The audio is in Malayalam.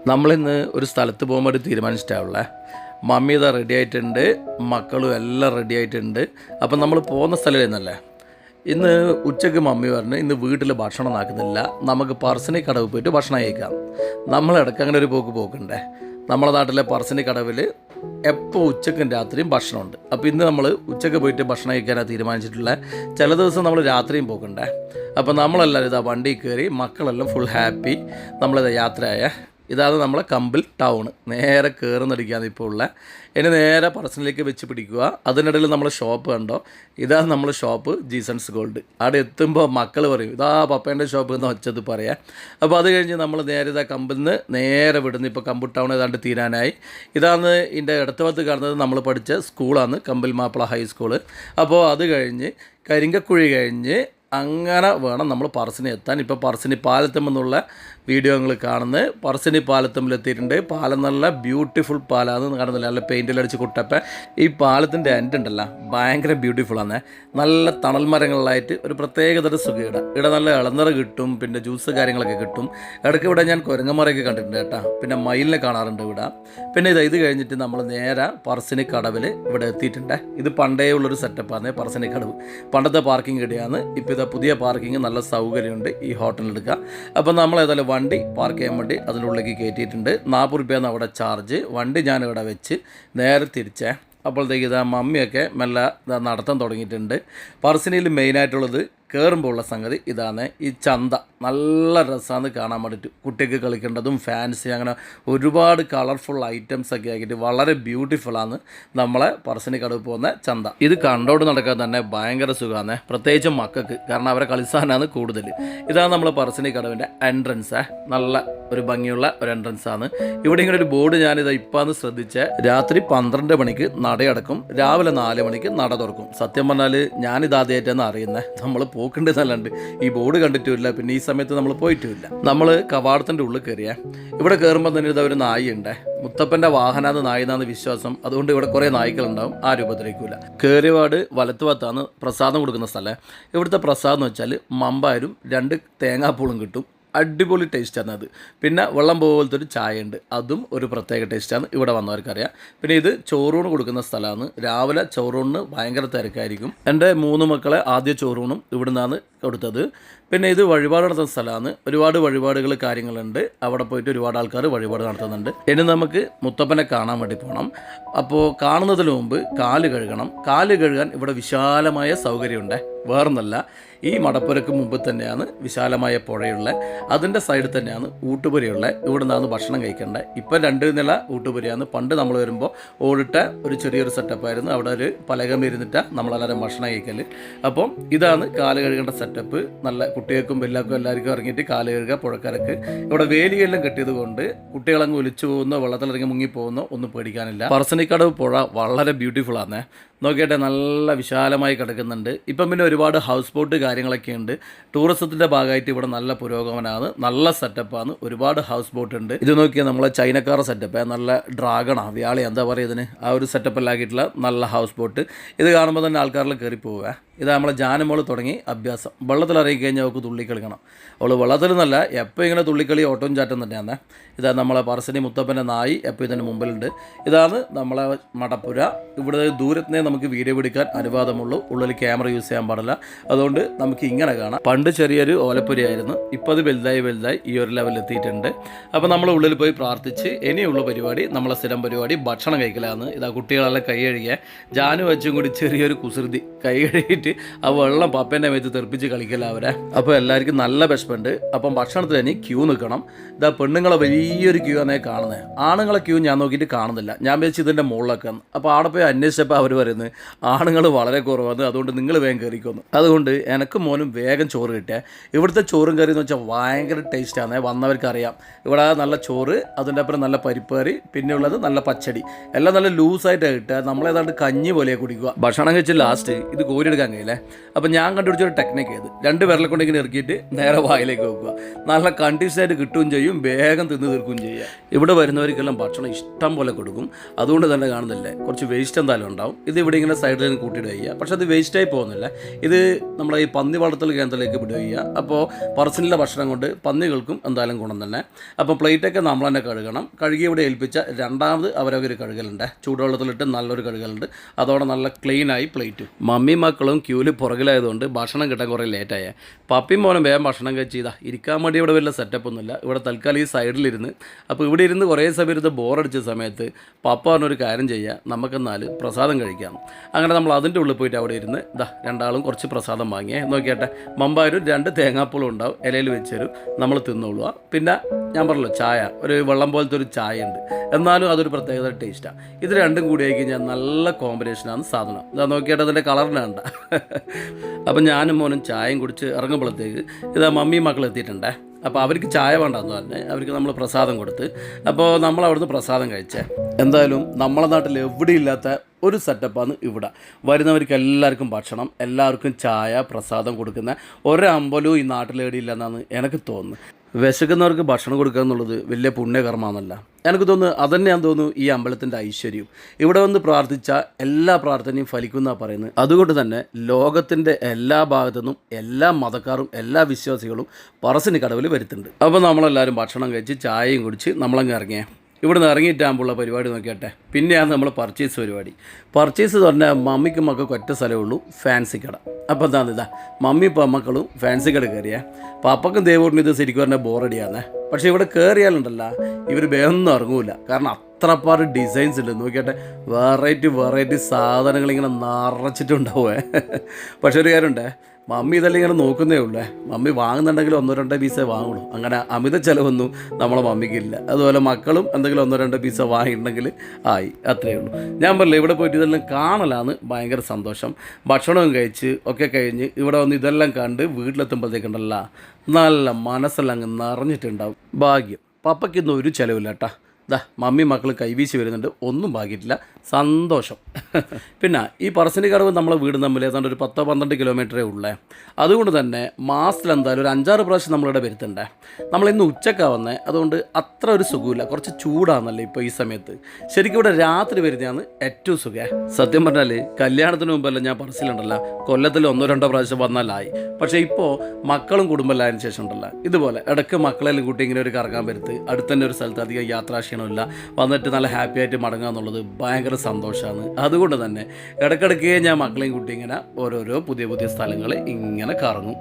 നമ്മളിന്ന് ഒരു സ്ഥലത്ത് പോകുമ്പോൾ ഒരു തീരുമാനിച്ചിട്ടാവുള്ളേ. മമ്മി ഇതാ റെഡി ആയിട്ടുണ്ട്, മക്കളും എല്ലാം റെഡി ആയിട്ടുണ്ട്. അപ്പം നമ്മൾ പോകുന്ന സ്ഥലമായിരുന്നല്ലേ. ഇന്ന് ഉച്ചയ്ക്ക് മമ്മി പറഞ്ഞു ഇന്ന് വീട്ടിൽ ഭക്ഷണം ആക്കുന്നില്ല, നമുക്ക് പറശ്ശിനി കടവ് പോയിട്ട് ഭക്ഷണം കഴിക്കാം. നമ്മളിടയ്ക്ക് അങ്ങനെ ഒരു പോക്കുണ്ടേ. നമ്മളെ നാട്ടിലെ പറശ്ശിനി കടവിൽ എപ്പോൾ ഉച്ചയ്ക്കും രാത്രിയും ഭക്ഷണമുണ്ട്. അപ്പോൾ ഇന്ന് നമ്മൾ ഉച്ചയ്ക്ക് പോയിട്ട് ഭക്ഷണം കഴിക്കാനാണ് തീരുമാനിച്ചിട്ടുള്ളത്. ചില ദിവസം നമ്മൾ രാത്രിയും പോക്കണ്ടേ. അപ്പോൾ നമ്മളെല്ലാവരും ഇതാ വണ്ടി കയറി, മക്കളെല്ലാം ഫുൾ ഹാപ്പി. നമ്മളിതാ യാത്രയായ ഇതാണ് നമ്മളെ കമ്പിൽ ടൗൺ. നേരെ കയറുന്നടിക്കാന്ന് ഇപ്പോൾ ഉള്ളത്. ഇനി നേരെ പറശ്ശിനിലേക്ക് വെച്ച് പിടിക്കുക. അതിനിടയിൽ നമ്മൾ ഷോപ്പ് കണ്ടോ, ഇതാണ് നമ്മൾ ഷോപ്പ് ജീസൺസ് ഗോൾഡ്. അവിടെ എത്തുമ്പോൾ മക്കൾ പറയും ഇതാ പപ്പേൻ്റെ ഷോപ്പ് എന്ന് വെച്ചത് പറയാം. അപ്പോൾ അത് കഴിഞ്ഞ് നമ്മൾ നേരെ ഇതാ കമ്പിൽ നിന്ന് നേരെ വിടുന്നു. ഇപ്പോൾ കമ്പിൾ ടൗൺ ഏതാണ്ട് തീരാനായി. ഇതാണ് ഇതിൻ്റെ ഇടത്തുവത്ത് കാണുന്നത് നമ്മൾ പഠിച്ച സ്കൂളാണ്, കമ്പിൽ മാപ്പിള ഹൈസ്കൂള്. അപ്പോൾ അത് കഴിഞ്ഞ് കരിങ്കക്കുഴി കഴിഞ്ഞ് അങ്ങനെ വേണം നമ്മൾ പറശ്ശിനി എത്താൻ. ഇപ്പോൾ പറശ്ശിനി പാലത്തുമെന്നുള്ള വീഡിയോ നിങ്ങൾ കാണുന്നത്. പറശ്ശിനി പാലത്തുമ്പിലെത്തിയിട്ടുണ്ട്. പാലം നല്ല ബ്യൂട്ടിഫുൾ പാലമാണ് കാണുന്നില്ല, നല്ല പെയിൻറ്റിലടിച്ച് കുട്ടപ്പം. ഈ പാലത്തിൻ്റെ എൻഡ് ഉണ്ടല്ലോ ഭയങ്കര ബ്യൂട്ടിഫുള്ളാണ്. നല്ല തണൽ മരങ്ങളിലായിട്ട് ഒരു പ്രത്യേകതര സുഖം ഇവിടെ നല്ല ഇളനിറ കിട്ടും, പിന്നെ ജ്യൂസ് കാര്യങ്ങളൊക്കെ കിട്ടും. ഇടയ്ക്ക് ഇവിടെ ഞാൻ കുരങ്ങന്മാരെയൊക്കെ കണ്ടിട്ടുണ്ട് കേട്ടോ, പിന്നെ മയിലിനെ കാണാറുണ്ട് ഇവിടെ. പിന്നെ ഇത് കഴിഞ്ഞിട്ട് നമ്മൾ നേരെ പറശ്ശിനി കടവിൽ ഇവിടെ എത്തിയിട്ടുണ്ട്. ഇത് പണ്ടേ ഉള്ളൊരു സെറ്റപ്പാണ് പറശ്ശിനി കടവ്. പണ്ടത്തെ പാർക്കിംഗ് ഇടയാണ്. ഇപ്പോൾ പുതിയ പാർക്കിംഗ് നല്ല സൗകര്യമുണ്ട് ഈ ഹോട്ടലിലെടുക്കുക. അപ്പോൾ നമ്മൾ ഏതായാലും വണ്ടി പാർക്ക് ചെയ്യാൻ വേണ്ടി അതിനുള്ളിലേക്ക് കയറ്റിയിട്ടുണ്ട്. 40 രൂപയാണ് അവിടെ ചാർജ്. വണ്ടി ഞാനിവിടെ വെച്ച് നേരെ തിരിച്ചേ. അപ്പോഴത്തേക്ക് ഇതാ മമ്മിയൊക്കെ മെല്ലെ നടത്താൻ തുടങ്ങിയിട്ടുണ്ട്. പറശ്ശിനിയിൽ മെയിനായിട്ടുള്ളത് കയറുമ്പോൾ ഉള്ള സംഗതി ഇതാണ്, ഈ ചന്ത. നല്ല രസമാണ് കാണാൻ വേണ്ടിയിട്ട്. കുട്ടിക്ക് കളിക്കേണ്ടതും ഫാൻസി അങ്ങനെ ഒരുപാട് കളർഫുൾ ഐറ്റംസൊക്കെ ആക്കിയിട്ട് വളരെ ബ്യൂട്ടിഫുള്ളാണ് നമ്മളെ പറശ്ശിനി കടവ് പോകുന്ന ചന്ത. ഇത് കണ്ടോട് നടക്കാൻ തന്നെ ഭയങ്കര സുഖമാണ്, പ്രത്യേകിച്ചും മക്കൾക്ക്, കാരണം അവരെ കളിസ്ഥാനാണ് കൂടുതൽ. ഇതാണ് നമ്മളെ പറശ്ശിനി കടവിൻ്റെ എൻട്രൻസ്. നല്ല ഒരു ഭംഗിയുള്ള ഒരു എൻട്രൻസാണ്. ഇവിടെ ഇങ്ങനെ ഒരു ബോർഡ് ഞാനിത് ഇപ്പാന്ന് ശ്രദ്ധിച്ച്, രാത്രി 12 മണിക്ക് നടയടക്കും, രാവിലെ 4 മണിക്ക് നട തുറക്കും. സത്യം പറഞ്ഞാൽ ഞാനിത് ആദ്യമായിട്ടാണ് അറിയുന്നത്. നമ്മൾ പോക്കുണ്ട് നല്ലണ്ട്, ഈ ബോർഡ് കണ്ടിട്ടുമില്ല, പിന്നെ ഈ സമയത്ത് നമ്മൾ പോയിട്ടുമില്ല. നമ്മൾ കവാടത്തിൻ്റെ ഉള്ളിൽ കയറിയേ. ഇവിടെ കയറുമ്പോൾ തന്നെ ഇതൊരു നായിയുണ്ട്. മുത്തപ്പൻ്റെ വാഹനാണ് നായിന്നാണ് വിശ്വാസം. അതുകൊണ്ട് ഇവിടെ കുറേ നായ്ക്കളുണ്ടാവും, ആരും ഉപദ്രവിക്കില്ല. കയറിയപാട് വലത്തുഭാഗത്താണ് പ്രസാദം കൊടുക്കുന്ന സ്ഥലം. ഇവിടുത്തെ പ്രസാദം എന്ന് വെച്ചാൽ മമ്പാരും 2 തേങ്ങാപ്പൂളും കിട്ടും. അടിപൊളി ടേസ്റ്റാണ് അത്. പിന്നെ വെള്ളം പോലത്തെ ഒരു ചായ ഉണ്ട്, അതും ഒരു പ്രത്യേക ടേസ്റ്റാണ്, ഇവിടെ വന്നവർക്കറിയാം. പിന്നെ ഇത് ചോറൂണ് കൊടുക്കുന്ന സ്ഥലമാണ്. രാവിലെ ചോറൂണിന് ഭയങ്കര തിരക്കായിരിക്കും. എൻ്റെ 3 മക്കളെ ആദ്യ ചോറൂണും ഇവിടെ നിന്നാണ് കൊടുത്തത്. പിന്നെ ഇത് വഴിപാട് നടത്തുന്ന സ്ഥലമാണ്. ഒരുപാട് വഴിപാടുകൾ കാര്യങ്ങളുണ്ട്. അവിടെ പോയിട്ട് ഒരുപാട് ആൾക്കാർ വഴിപാട് നടത്തുന്നുണ്ട്. ഇനി നമുക്ക് മുത്തപ്പനെ കാണാൻ വേണ്ടി പോകണം. അപ്പോൾ കാണുന്നതിന് മുമ്പ് കാല് കഴുകണം. കാല് കഴുകാൻ ഇവിടെ വിശാലമായ സൗകര്യമുണ്ട്. വേറൊന്നല്ല, ഈ മടപ്പുരക്ക് മുമ്പ് തന്നെയാണ് വിശാലമായ പുഴയുള്ള, അതിൻ്റെ സൈഡിൽ തന്നെയാണ് ഊട്ടുപുരയുള്ള. ഇവിടെ നിന്നാണ് ഭക്ഷണം കഴിക്കേണ്ടത്. ഇപ്പം 2 നില ഊട്ടുപുരയാണ്. പണ്ട് നമ്മൾ വരുമ്പോൾ ഓടിട്ട ഒരു ചെറിയൊരു സെറ്റപ്പായിരുന്നു. അവിടെ ഒരു പലകം ഇരുന്നിട്ടാണ് നമ്മളെല്ലാവരും ഭക്ഷണം കഴിക്കൽ. അപ്പം ഇതാണ് കാല് കഴുകേണ്ട സെറ്റപ്പ്. നല്ല കുട്ടികൾക്കും എല്ലാവർക്കും എല്ലാവർക്കും ഇറങ്ങിയിട്ട് കാല് കഴുകുക. പുഴക്കരക്ക് ഇവിടെ വേലിയെല്ലാം കെട്ടിയത് കൊണ്ട് കുട്ടികളങ്ങ് ഒലിച്ചു പോകുന്നോ വെള്ളത്തിലിറങ്ങി മുങ്ങിപ്പോകുന്നോ ഒന്നും പേടിക്കാനില്ല. പറശ്ശിനിക്കടവ് പുഴ വളരെ ബ്യൂട്ടിഫുൾ ആണ്. നോക്കിയിട്ട് നല്ല വിശാലമായി കിടക്കുന്നുണ്ട്. ഇപ്പം പിന്നെ ഒരുപാട് ഹൗസ് ബോട്ട് കാര്യങ്ങളൊക്കെ ഉണ്ട്. ടൂറിസത്തിൻ്റെ ഭാഗമായിട്ട് ഇവിടെ നല്ല പുരോഗമനമാണ്, നല്ല സെറ്റപ്പാണ്. ഒരുപാട് ഹൗസ് ബോട്ട് ഉണ്ട്. ഇത് നോക്കിയാൽ നമ്മളെ ചൈനക്കാർ സെറ്റപ്പ്, നല്ല ഡ്രാഗണാണ്, വ്യാളി എന്താ പറയുക ഇതിന്, ആ ഒരു സെറ്റപ്പിലാക്കിയിട്ടുള്ള നല്ല ഹൗസ് ബോട്ട്. ഇത് കാണുമ്പോൾ തന്നെ ആൾക്കാരിൽ കയറി പോവുക. ഇത് നമ്മളെ ജാനമോള് തുടങ്ങി അഭ്യാസം. വെള്ളത്തിൽ ഇറങ്ങി കഴിഞ്ഞാൽ അവൾക്ക് തുള്ളിക്കളിക്കണം. അവൾ വെള്ളത്തിൽ നിന്നല്ല, എപ്പോൾ ഇങ്ങനെ തുള്ളിക്കളി ഓട്ടവും ചാറ്റം തന്നെയാണ്. ഇതാ നമ്മളെ പറശ്ശിനി മുത്തപ്പൻ്റെ നായി എപ്പോൾ ഇതിന് മുമ്പിലുണ്ട്. ഇതാണ് നമ്മളെ മടപ്പുര. ഇവിടെ ദൂരത്തിനെ നമുക്ക് വീഡിയോ പിടിക്കാൻ അനുവാദമുള്ളൂ, ഉള്ളിൽ ക്യാമറ യൂസ് ചെയ്യാൻ പാടില്ല. അതുകൊണ്ട് നമുക്ക് ഇങ്ങനെ കാണാം. പണ്ട് ചെറിയൊരു ഓലപ്പുരയായിരുന്നു, ഇപ്പോൾ അത് വലുതായി ഈ ഒരു ലെവലിൽ എത്തിയിട്ടുണ്ട്. അപ്പോൾ നമ്മൾ ഉള്ളിൽ പോയി പ്രാർത്ഥിച്ച് ഇനിയുള്ള പരിപാടി, നമ്മളെ സ്ഥിരം പരിപാടി ഭക്ഷണം കഴിക്കലാണ്. ഇതാ കുട്ടികളെല്ലാം കൈ കഴുകിയ ജാനു വെച്ചും കൂടി ചെറിയൊരു കുസൃതി കൈ കഴുകിയിട്ട് ആ വെള്ളം പപ്പേൻ്റെ മേത്ത് തെറിപ്പിച്ച് കളിക്കല അവരെ. അപ്പോൾ എല്ലാവർക്കും നല്ല വിശപ്പുണ്ട്. അപ്പം ഭക്ഷണത്തിന് ഇനി ക്യൂ നിൽക്കണം. ഇതാ പെണ്ണുങ്ങളെ വലിയൊരു ക്യൂ ആണ് കാണുന്നത്. ആണുങ്ങളെ ക്യൂ ഞാൻ നോക്കിയിട്ട് കാണുന്നില്ല. ഞാൻ വെച്ച് ഇതിൻ്റെ മുകളിലൊക്കെ. അപ്പോൾ അവിടെ പോയി അന്വേഷിച്ചപ്പോൾ അവർ പറയുന്നത് ആണുങ്ങൾ വളരെ കുറവാണ്, അതുകൊണ്ട് നിങ്ങൾ വേഗം കയറിക്കൊന്നു. അതുകൊണ്ട് എനിക്ക് മോനും വേഗം ചോറ് കിട്ടിയ. ഇവിടുത്തെ ചോറും കറി എന്ന് വെച്ചാൽ ഭയങ്കര ടേസ്റ്റാണ്, വന്നവർക്കറിയാം. ഇവിടെ നല്ല ചോറ്, അതിൻ്റെ അപ്പുറം നല്ല പരിപ്പ് കറി, പിന്നെ ഉള്ളത് നല്ല പച്ചടി, എല്ലാം നല്ല ലൂസായിട്ടാണ് കിട്ടുക. നമ്മളേതാണ്ട് കഞ്ഞി പോലെ കുടിക്കുക. ഭക്ഷണം കഴിച്ച് ലാസ്റ്റ് ഇത് കോരിയെടുക്കാൻ കഴിയില്ലേ. അപ്പം ഞാൻ കണ്ടുപിടിച്ചൊരു ടെക്നിക്ക് ചെയ്ത് 2 വിരലെ കൊണ്ട് ഇങ്ങനെ ഇറക്കിയിട്ട് നേരെ വായിലേക്ക് വെക്കുക. നല്ല കണ്ടീഷനായിട്ട് കിട്ടുകയും ചെയ്യും, വേഗം തിന്ന് തീർക്കുകയും ചെയ്യുക. ഇവിടെ വരുന്നവർക്കെല്ലാം ഭക്ഷണം ഇഷ്ടം പോലെ കൊടുക്കും. അതുകൊണ്ട് തന്നെ കാണുന്നില്ലേ കുറച്ച് വേസ്റ്റ് എന്തായാലും ഉണ്ടാവും. ഇത് ഇവിടെ ഇവിടെ ഇങ്ങനെ സൈഡിൽ കൂട്ടിയിടുക ചെയ്യുക. പക്ഷെ അത് വേസ്റ്റായി പോകുന്നില്ല. ഇത് നമ്മളെ ഈ പന്നി വളർത്തൽ കേന്ദ്രത്തിലേക്ക് വിടുക ചെയ്യുക. അപ്പോൾ പറശ്ശിനിലെ ഭക്ഷണം കൊണ്ട് പന്നികൾക്കും എന്തായാലും ഗുണം തന്നെ. അപ്പോൾ പ്ലേറ്റൊക്കെ നമ്മൾ തന്നെ കഴുകണം. കഴുകി ഇവിടെ ഏൽപ്പിച്ച രണ്ടാമത് അവരവർ കഴുകലുണ്ട്. ചൂടുവെള്ളത്തിലിട്ട് നല്ലൊരു കഴുകലുണ്ട്. അതോടെ നല്ല ക്ലീനായി പ്ലേറ്റ്. മമ്മി മക്കളും ക്യൂവിൽ പുറകിലായതുകൊണ്ട് ഭക്ഷണം കിട്ടാൻ കുറേ ലേറ്റായ. പപ്പിയും മോനും വേഗം ഭക്ഷണം കഴിച്ച് ഇരിക്കാൻ വേണ്ടി ഇവിടെ വലിയ സെറ്റപ്പൊന്നുമില്ല. ഇവിടെ തൽക്കാലം ഈ സൈഡിലിരുന്ന്. അപ്പോൾ ഇവിടെ ഇരുന്ന് കുറേ സമയം ഇരുന്ന് ബോറടിച്ച സമയത്ത് പപ്പ പറഞ്ഞൊരു കാര്യം ചെയ്യുക, നമുക്കെന്നാൽ പ്രസാദം കഴിക്കാം. അങ്ങനെ നമ്മൾ അതിൻ്റെ ഉള്ളിൽ പോയിട്ട് അവിടെ ഇരുന്ന് രണ്ടാളും കുറച്ച് പ്രസാദം വാങ്ങിയേ. നോക്കിയാട്ടെ, മമ്പാരും 2 തേങ്ങാപ്പൂളും ഉണ്ടാവും, ഇലയിൽ വെച്ചൊരു നമ്മൾ തിന്നോളുക. പിന്നെ ഞാൻ പറഞ്ഞല്ലോ ചായ, ഒരു വെള്ളം പോലത്തെ ഒരു ചായ ഉണ്ട്, എന്നാലും അതൊരു പ്രത്യേകത ടേസ്റ്റാണ്. ഇത് രണ്ടും കൂടി ആയി കഴിഞ്ഞാൽ നല്ല കോമ്പിനേഷനാണ് സാധനം. ഇതാ നോക്കിയാട്ട് അതിൻ്റെ കളറിന് കണ്ട. അപ്പം ഞാനും മോനും ചായയും കുടിച്ച് ഇറങ്ങുമ്പോഴത്തേക്ക് ഇതാ മമ്മിയും മക്കൾ എത്തിയിട്ടുണ്ടേ. അപ്പോൾ അവർക്ക് ചായ വേണ്ടെന്ന് പറഞ്ഞ് അവർക്ക് നമ്മൾ പ്രസാദം കൊടുത്ത്. അപ്പോൾ നമ്മൾ അവിടുന്ന് പ്രസാദം കഴിച്ചേ. എന്തായാലും നമ്മളെ നാട്ടിൽ എവിടെയില്ലാത്ത ഒരു സെറ്റപ്പാണ് ഇവിടെ. വരുന്നവർക്ക് എല്ലാവർക്കും ഭക്ഷണം, എല്ലാവർക്കും ചായ, പ്രസാദം കൊടുക്കുന്ന ഒരമ്പലവും ഈ നാട്ടിലേടിയില്ലെന്നാണ് എനിക്ക് തോന്നുന്നത്. വിശക്കുന്നവർക്ക് ഭക്ഷണം കൊടുക്കുക എന്നുള്ളത് വലിയ പുണ്യകർമ്മമാണല്ല. എനിക്ക് തോന്നുന്നു അതന്നെയാന്ന് തോന്നുന്നു ഈ അമ്പലത്തിൻ്റെ ഐശ്വര്യം. ഇവിടെ വന്ന് പ്രാർത്ഥിച്ച എല്ലാ പ്രാർത്ഥനയും ഫലിക്കുന്നതാണ് പറയുന്നത്. അതുകൊണ്ട് തന്നെ ലോകത്തിൻ്റെ എല്ലാ ഭാഗത്തു നിന്നും എല്ലാ മതക്കാരും എല്ലാ വിശ്വാസികളും പറശ്ശിനി കടവിൽ വരുത്തുന്നുണ്ട്. അപ്പോൾ നമ്മളെല്ലാവരും ഭക്ഷണം കഴിച്ച് ചായയും കുടിച്ച് നമ്മളങ്ങ് ഇറങ്ങിയേ. ഇവിടുന്ന് ഇറങ്ങിയിട്ടാകുമ്പോഴുള്ള പരിപാടി നോക്കിയാട്ടെ. പിന്നെയാണ് നമ്മൾ പർച്ചേസ് പരിപാടി. പർച്ചേസ് പറഞ്ഞാൽ മമ്മിക്കും മക്കൾക്ക് ഒറ്റ സ്ഥലമേ ഉള്ളൂ, ഫാൻസി കട. അപ്പോൾ എന്താ മമ്മി മക്കളും ഫാൻസി കട കയറിയാൽ പാപ്പക്കും ദേവോട്ടിനും ഇത് ശരിക്കും പറഞ്ഞാൽ ബോറടിയാന്നേ. പക്ഷേ ഇവിടെ കയറിയാലുണ്ടല്ല ഇവർ വേഗമൊന്നും ഇറങ്ങൂല. കാരണം അത്രപ്പാട് ഡിസൈൻസ് ഉണ്ട്. നോക്കിയാട്ടെ, വെറൈറ്റി സാധനങ്ങളിങ്ങനെ നിറച്ചിട്ടുണ്ടാവേ. പക്ഷെ ഒരു കാര്യമുണ്ടേ, മമ്മി ഇതെല്ലാം ഇങ്ങനെ നോക്കുന്നേ ഉള്ളേ. മമ്മി വാങ്ങുന്നുണ്ടെങ്കിൽ 1-2 പീസേ വാങ്ങുള്ളൂ. അങ്ങനെ അമിത ചിലവൊന്നും നമ്മളെ മമ്മിക്കില്ല. അതുപോലെ മക്കളും എന്തെങ്കിലും 1-2 പീസ വാങ്ങിയിട്ടുണ്ടെങ്കിൽ ആയി, അത്രയേ ഉള്ളൂ. ഞാൻ പറഞ്ഞില്ല, ഇവിടെ പോയിട്ട് ഇതെല്ലാം കാണലാണ് ഭയങ്കര സന്തോഷം. ഭക്ഷണവും കഴിച്ച് ഒക്കെ കഴിഞ്ഞ് ഇവിടെ വന്ന് ഇതെല്ലാം കണ്ട് വീട്ടിലെത്തുമ്പോഴത്തേക്കുണ്ടല്ല നല്ല മനസ്സെല്ലാം അങ്ങ് നിറഞ്ഞിട്ടുണ്ടാവും. ഭാഗ്യം. പപ്പയ്ക്കൊന്നും ഒരു ചിലവില്ല കേട്ടോ. മമ്മി മക്കൾ കൈവീശി വരുന്നുണ്ട്, ഒന്നും ഭാഗിയിട്ടില്ല, സന്തോഷം. പിന്നെ ഈ പറശ്ശിനി കടവ് നമ്മളെ വീട് തമ്മിൽ ഏതാണ്ട് ഒരു 10-12 കിലോമീറ്ററേ ഉള്ളേ. അതുകൊണ്ട് തന്നെ മാസത്തിൽ എന്തായാലും ഒരു 5-6 പ്രാവശ്യം നമ്മളിവിടെ വരുത്തുണ്ടേ. നമ്മളിന്ന് ഉച്ചക്കാണ് വന്നേ, അതുകൊണ്ട് അത്ര ഒരു സുഖമില്ല, കുറച്ച് ചൂടാണെന്നല്ലേ ഇപ്പോൾ ഈ സമയത്ത്. ശരിക്കും ഇവിടെ രാത്രി വരുന്നതാണ് ഏറ്റവും സുഖം. സത്യം പറഞ്ഞാൽ കല്യാണത്തിന് മുമ്പല്ല ഞാൻ പറശ്ശിലുണ്ടല്ലോ കൊല്ലത്തിൽ 1-2 പ്രാവശ്യം വന്നാലായി. പക്ഷേ ഇപ്പോൾ മക്കളും കുടുംബമെല്ലായതിനു ശേഷം ഉണ്ടല്ലോ ഇതുപോലെ ഇടയ്ക്ക് മക്കളെല്ലാം കൂട്ടി ഇങ്ങനെ ഒരു കറങ്ങാൻ വരുത്ത്, അടുത്ത് തന്നെ ഒരു സ്ഥലത്ത് അധികം യാത്രാക്ഷീണമില്ല, വന്നിട്ട് നല്ല ഹാപ്പി ആയിട്ട് മടങ്ങുക എന്നുള്ളത് ഭയങ്കര സന്തോഷമാണ്. അതുകൊണ്ട് തന്നെ ഇടയ്ക്കിടയ്ക്ക് ഞാൻ മക്കളെയും കൂട്ടി ഇങ്ങനെ ഓരോരോ പുതിയ സ്ഥലങ്ങൾ ഇങ്ങനെ കറങ്ങും.